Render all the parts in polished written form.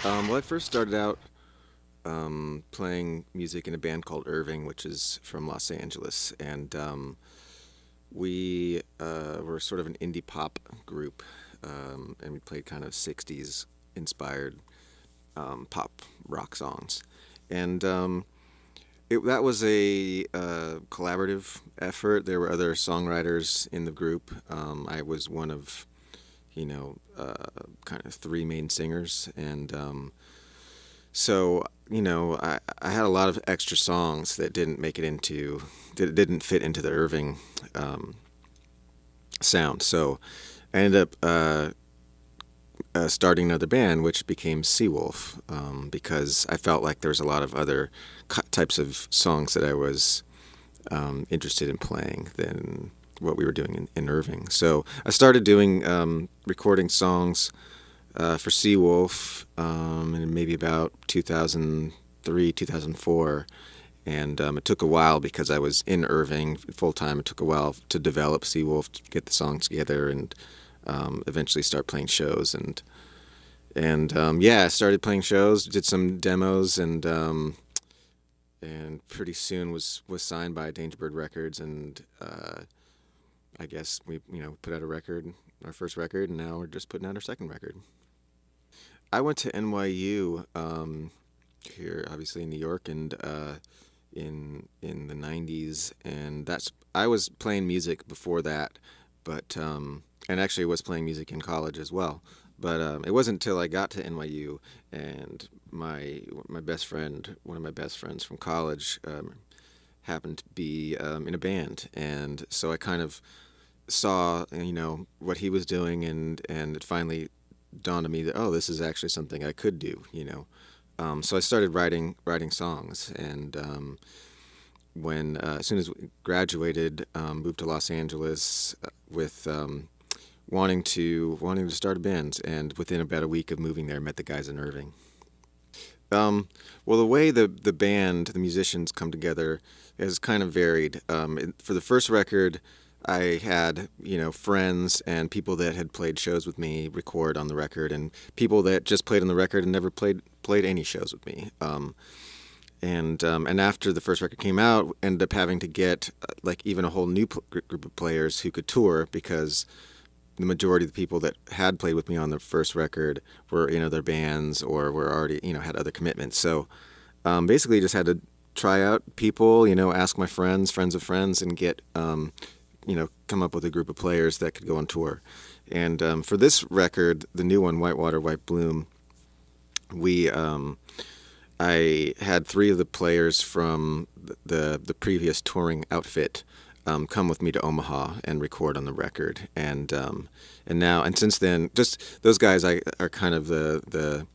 Well, I first started out playing music in a band called Irving, which is from Los Angeles, and we were sort of an indie pop group, and we played kind of '60s inspired pop rock songs, and that was a collaborative effort. There were other songwriters in the group. I was one of kind of three main singers, and so, I had a lot of extra songs that didn't fit into the Irving sound. So I ended up starting another band, which became Seawolf, because I felt like there was a lot of other types of songs that I was interested in playing than what we were doing in Irving. So I started doing recording songs for Seawolf in maybe about 2003, 2004. And it took a while because I was in Irving full time. It took a while to develop Seawolf, to get the songs together, and eventually start playing shows. And yeah, I started playing shows, did some demos, and pretty soon was signed by Dangerbird Records, and I guess we put out our first record, and now we're just putting out our second record. I went to NYU here, obviously in New York, and in the '90s, and I was playing music before that, but and actually was playing music in college as well. But it wasn't until I got to NYU and my best friend, one of my best friends from college, happened to be in a band, and so I kind of saw what he was doing, and it finally dawned on me that, oh, this is actually something I could do. So I started writing songs, and when as soon as we graduated, moved to Los Angeles with wanting to start a band, and within about a week of moving there, met the guys in Irving. Well, the way the musicians come together is kind of varied. For the first record, I had friends and people that had played shows with me record on the record, and people that just played on the record and never played any shows with me. And after the first record came out, ended up having to get like even a whole new group of players who could tour, because the majority of the people that had played with me on the first record were in other bands or were already had other commitments. So basically, just had to try out people, ask my friends of friends, and get come up with a group of players that could go on tour. And for this record, the new one, Whitewater, White Bloom, we I had three of the players from the previous touring outfit come with me to Omaha and record on the record, and since then, just those guys are kind of the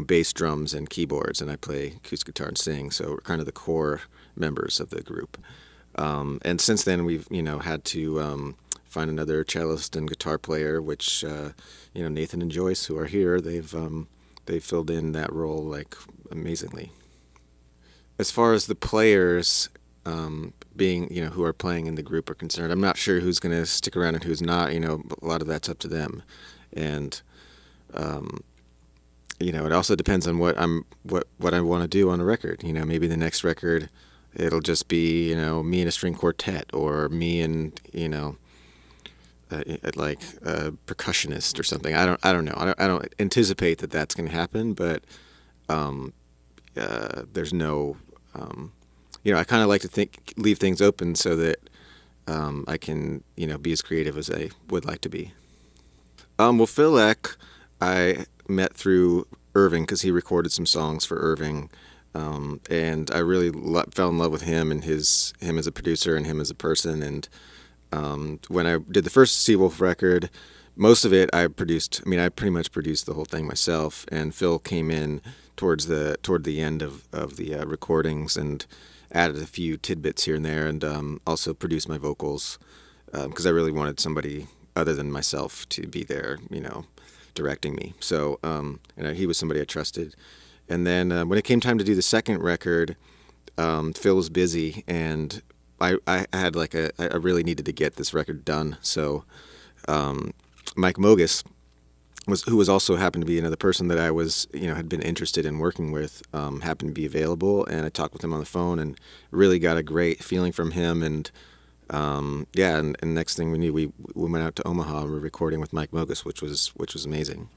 bass, drums, and keyboards, and I play acoustic guitar and sing, so we're kind of the core members of the group. And since then, we've had to find another cellist and guitar player, which Nathan and Joyce, who are here, they've filled in that role like amazingly. As far as the players being who are playing in the group are concerned, I'm not sure who's going to stick around and who's not. A lot of that's up to them, and it also depends on what I want to do on a record. Maybe the next record it'll just be me and a string quartet, or me and like a percussionist or something. I don't know. I don't anticipate that that's going to happen, but there's no. I kind of like to leave things open so that I can be as creative as I would like to be. Well, Phil Eck, I met through Irving because he recorded some songs for Irving, and I really fell in love with him and him as a producer and him as a person. And when I did the first Seawolf record, most of it I produced. I mean, I pretty much produced the whole thing myself, and Phil came in toward the end of the recordings and added a few tidbits here and there, and also produced my vocals, because I really wanted somebody other than myself to be there, directing me. So he was somebody I trusted. And then when it came time to do the second record, Phil was busy, and I had I really needed to get this record done. So Mike Mogus, who was also happened to be another person that I was, had been interested in working with, happened to be available, and I talked with him on the phone and really got a great feeling from him. And and next thing we knew, we went out to Omaha and we were recording with Mike Mogus, which was amazing.